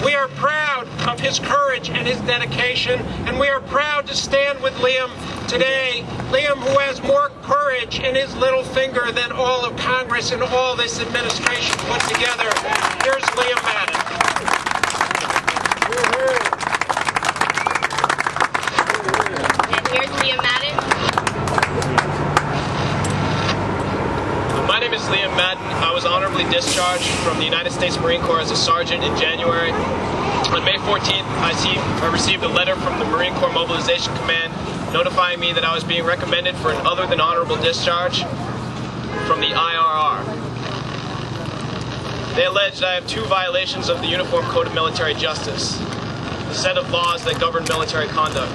We are proud of his courage and his dedication, and we are proud to stand with Liam today. Liam, who has more courage in his little finger than all of Congress and all this administration put together. Here's Liam Madden. And here's Liam Madden. My name is Liam Madden. I was honorably discharged from the United States Marine Corps as a sergeant in January. On May 14th, I received a letter from the Marine Corps Mobilization Command notifying me that I was being recommended for an other than honorable discharge from the IRR. They alleged I have 2 violations of the Uniform Code of Military Justice, the set of laws that govern military conduct.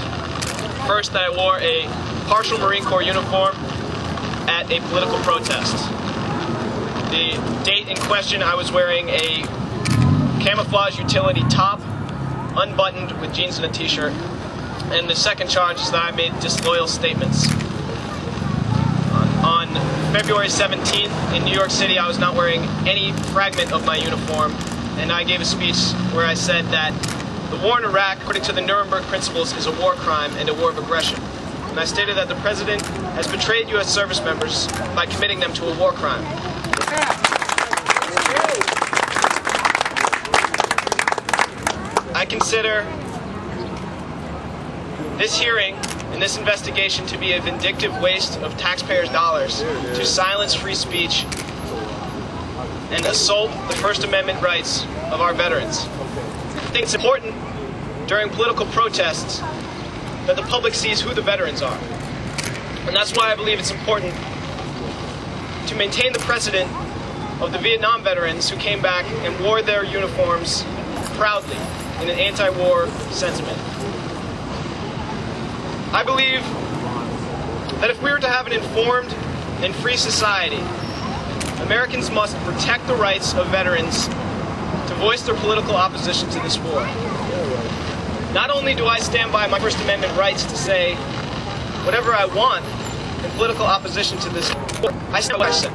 First, that I wore a partial Marine Corps uniform at a political protest. The date in question, I was wearing a camouflage utility top, unbuttoned with jeans and a t-shirt. And the second charge is that I made disloyal statements. On February 17th in New York City, I was not wearing any fragment of my uniform, and I gave a speech where I said that the war in Iraq, according to the Nuremberg principles, is a war crime and a war of aggression. And I stated that the President has betrayed U.S. service members by committing them to a war crime. I consider this hearing and this investigation to be a vindictive waste of taxpayers' dollars to silence free speech and assault the First Amendment rights of our veterans. I think it's important during political protests that the public sees who the veterans are. And that's why I believe it's important to maintain the precedent of the Vietnam veterans who came back and wore their uniforms proudly in an anti-war sentiment. I believe that if we were to have an informed and free society, Americans must protect the rights of veterans to voice their political opposition to this war. Not only do I stand by my First Amendment rights to say whatever I want in political opposition to this war, I stand by what I said.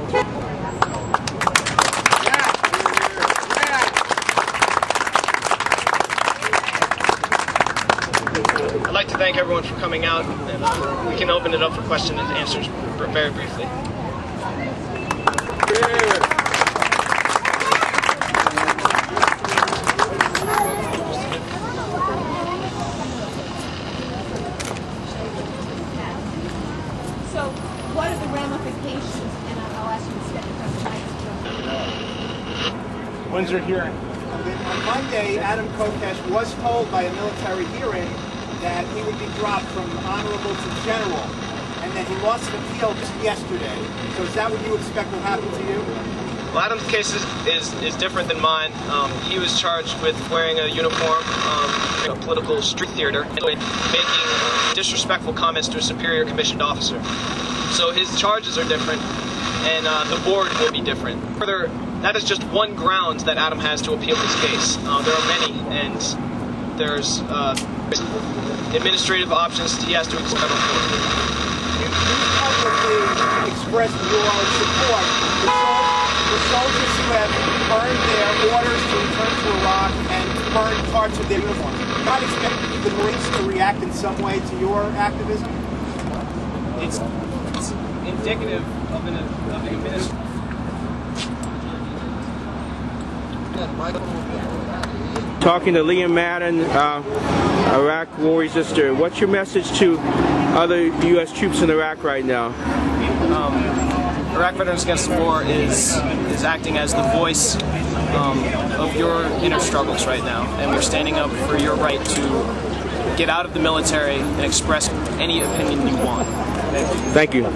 I'd like to thank everyone for coming out, and we can open it up for question and answers very briefly. So, what are the ramifications? And I'll ask you to step in front of the microphone. When's your hearing? On Monday, Adam Kokesh was told by a military hearing that he would be dropped from honorable to general, and that he lost an appeal just yesterday. So is that what you expect will happen to you? Well, Adam's case is different than mine. He was charged with wearing a uniform, a political street theater, and making disrespectful comments to a superior commissioned officer. So his charges are different, and the board will be different. Further, that is just one ground that Adam has to appeal his case. There are many, and there's administrative options he has to explore. You publicly expressed your support for soldiers who have earned their orders to return to Iraq and earned parts of their uniform. Do you not expect the Marines to react in some way to your activism? It's indicative of the administration. Talking to Liam Madden, Iraq War Resistor. What's your message to other U.S. troops in Iraq right now? Iraq Veterans Against the War is acting as the voice of your inner struggles right now, and we're standing up for your right to get out of the military and express any opinion you want. Thank you.